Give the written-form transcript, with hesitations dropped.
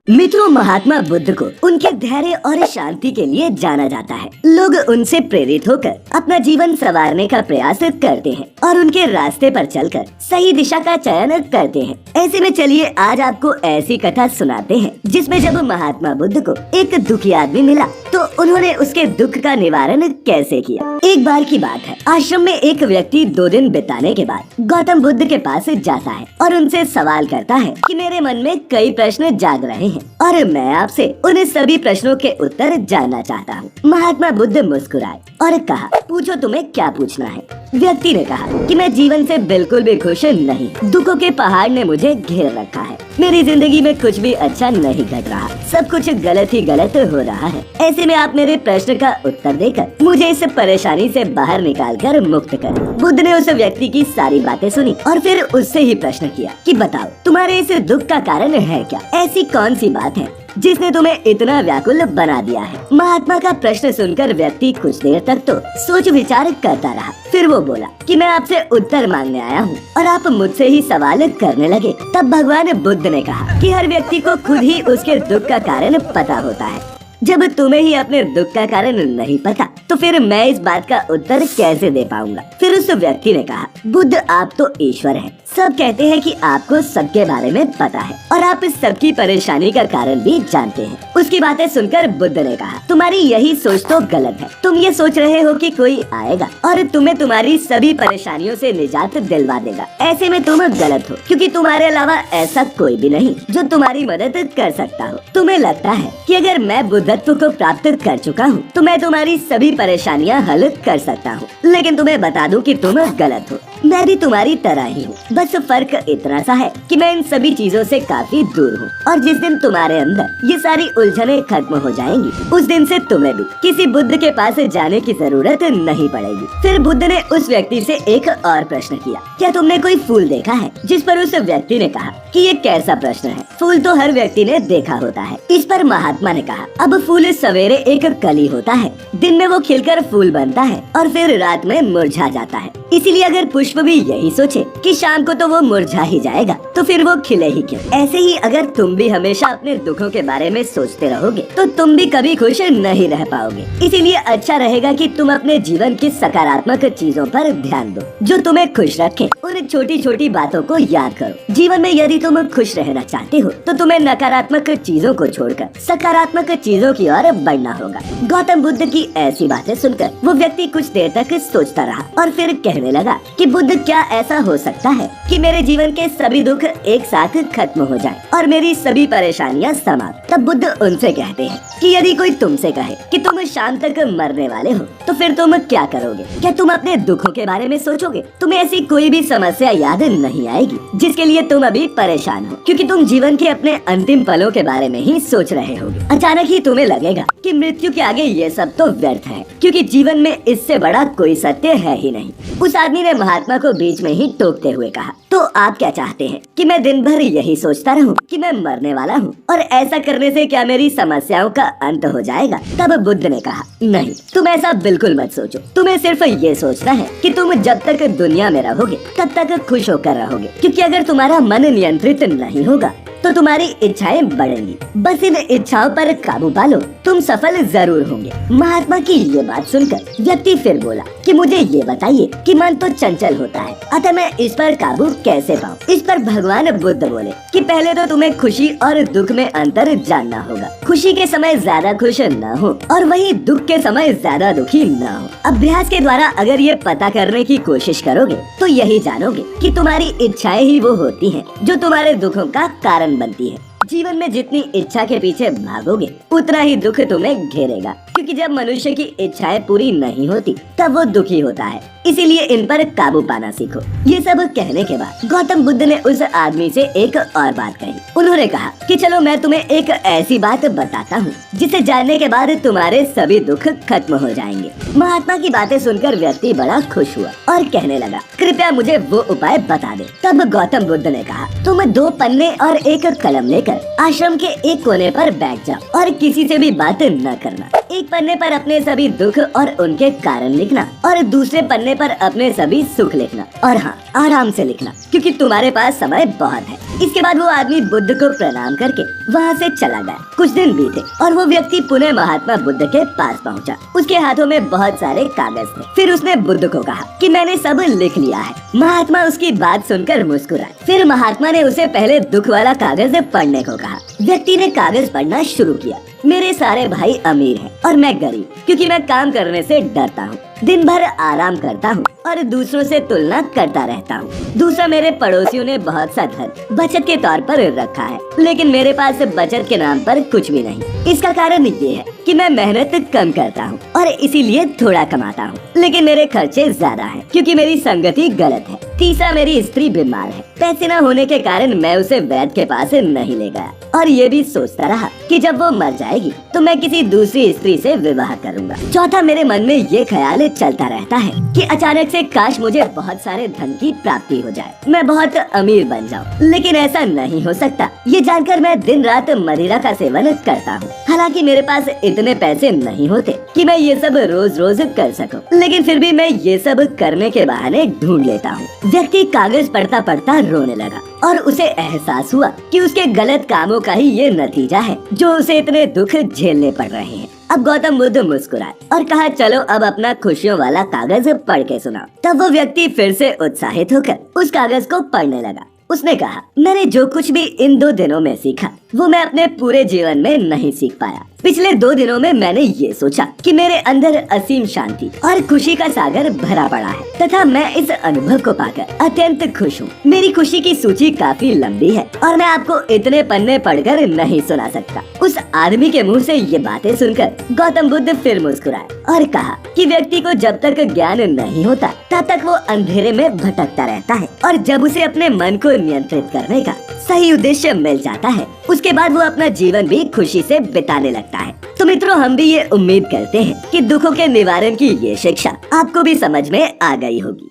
मित्रों, महात्मा बुद्ध को उनके धैर्य और शांति के लिए जाना जाता है। लोग उनसे प्रेरित होकर अपना जीवन संवारने का प्रयास करते हैं और उनके रास्ते पर चलकर सही दिशा का चयन करते हैं। ऐसे में चलिए आज आपको ऐसी कथा सुनाते हैं जिसमें जब महात्मा बुद्ध को एक दुखी आदमी मिला तो उन्होंने उसके दुख का निवारण कैसे किया। एक बार की बात है, आश्रम में एक व्यक्ति 2 दिन बिताने के बाद गौतम बुद्ध के पास जाता है और उनसे सवाल करता है कि मेरे मन में कई प्रश्न जाग रहे हैं और मैं आपसे उन सभी प्रश्नों के उत्तर जानना चाहता हूँ। महात्मा बुद्ध मुस्कुराए और कहा, पूछो तुम्हें क्या पूछना है। व्यक्ति ने कहा कि मैं जीवन से बिल्कुल भी खुश नहीं, दुखों के पहाड़ ने मुझे घेर रखा है, मेरी जिंदगी में कुछ भी अच्छा नहीं घट रहा, सब कुछ गलत ही गलत हो रहा है। ऐसे में आप मेरे प्रश्न का उत्तर देकर मुझे इस परेशानी से बाहर निकालकर मुक्त करें। बुद्ध ने उस व्यक्ति की सारी बातें सुनी और फिर उससे ही प्रश्न किया कि बताओ तुम्हारे इस दुख का कारण है क्या, ऐसी कौन सी बात है जिसने तुम्हें इतना व्याकुल बना दिया है। महात्मा का प्रश्न सुनकर व्यक्ति कुछ देर तक तो सोच विचार करता रहा, फिर वो बोला कि मैं आपसे उत्तर मांगने आया हूँ और आप मुझसे ही सवाल करने लगे। तब भगवान बुद्ध ने कहा कि हर व्यक्ति को खुद ही उसके दुख का कारण पता होता है। जब तुम्हें ही अपने दुख का कारण नहीं पता तो फिर मैं इस बात का उत्तर कैसे दे पाऊंगा। फिर उस व्यक्ति ने कहा, बुद्ध आप तो ईश्वर हैं, सब कहते हैं कि आपको सबके बारे में पता है और आप इस सबकी परेशानी का कारण भी जानते हैं। उसकी बातें सुनकर बुद्ध ने कहा, तुम्हारी यही सोच तो गलत है। तुम ये सोच रहे हो कि कोई आएगा और तुम्हें तुम्हारी सभी परेशानियों से निजात दिलवा देगा। ऐसे में तुम गलत हो, क्योंकि तुम्हारे अलावा ऐसा कोई भी नहीं जो तुम्हारी मदद कर सकता हो। तुम्हें लगता है कि अगर मैं बुद्धत्व को प्राप्त कर चुका हूँ तो मैं तुम्हारी सभी परेशानियाँ हल कर सकता हूँ, लेकिन तुम्हें बता दूं कि तुम गलत हो। मैं भी तुम्हारी तरह ही हूँ, बस फर्क इतना सा है कि मैं इन सभी चीजों से काफी दूर हूँ और जिस दिन तुम्हारे अंदर ये सारी उलझनें खत्म हो जाएंगी उस दिन से तुम्हें भी किसी बुद्ध के पास जाने की जरूरत नहीं पड़ेगी। फिर बुद्ध ने उस व्यक्ति से एक और प्रश्न किया, क्या तुमने कोई फूल देखा है। जिस पर उस व्यक्ति ने कहा कि ये कैसा प्रश्न है, फूल तो हर व्यक्ति ने देखा होता है। इस पर महात्मा ने कहा, अब फूल सवेरे एक कली होता है, दिन में वो खिलकर फूल बनता है और फिर रात में मुरझा जाता है। इसीलिए अगर पुष्प भी यही सोचे कि शाम को तो वो मुरझा ही जाएगा तो फिर वो खिले ही क्यों। ऐसे ही अगर तुम भी हमेशा अपने दुखों के बारे में सोचते रहोगे तो तुम भी कभी खुश नहीं रह पाओगे। इसीलिए अच्छा रहेगा कि तुम अपने जीवन की सकारात्मक चीजों पर ध्यान दो जो तुम्हें खुश रखे। उन छोटी छोटी बातों को याद करो। जीवन में यदि तुम खुश रहना चाहते हो तो तुम्हें नकारात्मक चीजों को छोड़कर सकारात्मक चीजों की ओर बढ़ना होगा। गौतम बुद्ध की ऐसी बातें सुनकर वो व्यक्ति कुछ देर तक सोचता रहा और फिर कहने लगा कि बुद्ध, क्या ऐसा हो सकता है कि मेरे जीवन के सभी दुख एक साथ खत्म हो जाएं और मेरी सभी परेशानियां समाप्त। तब बुद्ध उनसे कहते हैं कि यदि कोई तुमसे कहे कि तुम शाम तक मरने वाले हो तो फिर तुम क्या करोगे। क्या तुम अपने दुखों के बारे में सोचोगे। तुम्हें ऐसी कोई भी समस्या याद नहीं आएगी जिसके लिए तुम अभी परेशान हो, क्योंकि तुम जीवन के अपने अंतिम पलों के बारे में ही सोच रहे होगे। अचानक ही तुम्हें लगेगा कि मृत्यु के आगे ये सब तो व्यर्थ है, क्योंकि जीवन में इससे बड़ा कोई सत्य है ही नहीं। उस आदमी ने महात्मा को बीच में ही टोकते हुए कहा, तो आप क्या चाहते हैं कि मैं दिन भर यही सोचता रहूं कि मैं मरने वाला हूं और ऐसा करने से क्या मेरी समस्याओं का अंत हो जाएगा। तब बुद्ध ने कहा, नहीं, तुम ऐसा बिल्कुल मत सोचो। तुम्हें सिर्फ ये सोचना है कि तुम जब तक दुनिया में रहोगे तब तक खुश होकर रहोगे, क्योंकि अगर तुम्हारा मन नियंत्रित नहीं होगा तो तुम्हारी इच्छाएं बढ़ेंगी। बस इन इच्छाओं पर काबू पालो, तुम सफल जरूर होंगे। महात्मा की ये बात सुनकर व्यक्ति फिर बोला कि मुझे ये बताइए कि मन तो चंचल होता है, अतः मैं इस पर काबू कैसे पाऊँ। इस पर भगवान बुद्ध बोले कि पहले तो तुम्हें खुशी और दुख में अंतर जानना होगा। खुशी के समय ज्यादा खुश न हो और वही दुख के समय ज्यादा दुखी न हो। अभ्यास के द्वारा अगर ये पता करने की कोशिश करोगे तो यही जानोगे कि तुम्हारी इच्छाएं ही वो होती हैं जो तुम्हारे दुखों का कारण बनती है। जीवन में जितनी इच्छा के पीछे भागोगे उतना ही दुख तुम्हें घेरेगा, क्योंकि जब मनुष्य की इच्छाएं पूरी नहीं होती तब वो दुखी होता है। इसीलिए इन पर काबू पाना सीखो। ये सब कहने के बाद गौतम बुद्ध ने उस आदमी से एक और बात कही। उन्होंने कहा कि चलो मैं तुम्हें एक ऐसी बात बताता हूँ जिसे जानने के बाद तुम्हारे सभी दुख खत्म हो जाएंगे। महात्मा की बातें सुनकर व्यक्ति बड़ा खुश हुआ और कहने लगा, कृपया मुझे वो उपाय बता दे। तब गौतम बुद्ध ने कहा, तुम 2 पन्ने और एक कलम लेकर आश्रम के एक कोने पर बैठ जाओ और किसी से भी बात न करना। एक पन्ने पर अपने सभी दुख और उनके कारण लिखना और दूसरे पन्ने पर अपने सभी सुख लिखना। और हाँ, आराम से लिखना, क्योंकि तुम्हारे पास समय बहुत है। इसके बाद वो आदमी बुद्ध को प्रणाम करके वहाँ से चला गया। कुछ दिन बीते और वो व्यक्ति पुनः महात्मा बुद्ध के पास पहुँचा। उसके हाथों में बहुत सारे कागज थे। फिर उसने बुद्ध को कहा कि मैंने सब लिख लिया है। महात्मा उसकी बात सुनकर मुस्कुराए। फिर महात्मा ने उसे पहले दुख वाला कागज पढ़ने को कहा। व्यक्ति ने कागज पढ़ना शुरू किया। मेरे सारे भाई अमीर हैं और मैं गरीब, क्योंकि मैं काम करने से डरता हूँ, दिन भर आराम करता हूँ और दूसरों से तुलना करता रहता हूँ। दूसरा, मेरे पड़ोसियों ने बहुत सा धन बचत के तौर पर रखा है, लेकिन मेरे पास बचत के नाम पर कुछ भी नहीं। इसका कारण ये है कि मैं मेहनत कम करता हूँ और इसीलिए थोड़ा कमाता हूँ, लेकिन मेरे खर्चे ज्यादा हैं, क्योंकि मेरी संगति गलत है। तीसरा, मेरी स्त्री बीमार है। पैसे न होने के कारण मैं उसे वैद्य के पास नहीं ले गया और ये भी सोचता रहा कि जब वो मर जाएगी तो मैं किसी दूसरी स्त्री से विवाह करूंगा। चौथा, मेरे मन में ये ख्याल चलता रहता है कि अचानक से काश मुझे बहुत सारे धन की प्राप्ति हो जाए, मैं बहुत अमीर बन जाऊं, लेकिन ऐसा नहीं हो सकता। ये जानकर मैं दिन रात मदिरा का सेवन करता हूँ। हालांकि मेरे पास इतने पैसे नहीं होते कि मैं ये सब रोज रोज कर सकूं, लेकिन फिर भी मैं ये सब करने के बहाने ढूंढ लेता हूँ। व्यक्ति कागज पढ़ता पढ़ता रोने लगा और उसे एहसास हुआ कि उसके गलत कामों का ही ये नतीजा है जो उसे इतने दुख झेलने पड़ रहे हैं। अब गौतम बुद्ध मुस्कुराए और कहा, चलो अब अपना खुशियों वाला कागज पढ़ के सुनाओ। तब वो व्यक्ति फिर से उत्साहित होकर उस कागज को पढ़ने लगा। उसने कहा, मैंने जो कुछ भी इन 2 दिनों में सीखा वो मैं अपने पूरे जीवन में नहीं सीख पाया। पिछले 2 दिनों में मैंने ये सोचा कि मेरे अंदर असीम शांति और खुशी का सागर भरा पड़ा है तथा मैं इस अनुभव को पाकर अत्यंत खुश हूँ। मेरी खुशी की सूची काफी लंबी है और मैं आपको इतने पन्ने पढ़कर नहीं सुना सकता। उस आदमी के मुंह से ये बातें सुनकर गौतम बुद्ध फिर मुस्कुराए और कहा कि व्यक्ति को जब तक ज्ञान नहीं होता तब तक वो अंधेरे में भटकता रहता है, और जब उसे अपने मन को नियंत्रित करने का सही उद्देश्य मिल जाता है उसके बाद वो अपना जीवन भी खुशी से बिताने लगता है। तो मित्रों, हम भी ये उम्मीद करते हैं कि दुखों के निवारण की ये शिक्षा आपको भी समझ में आ गई होगी।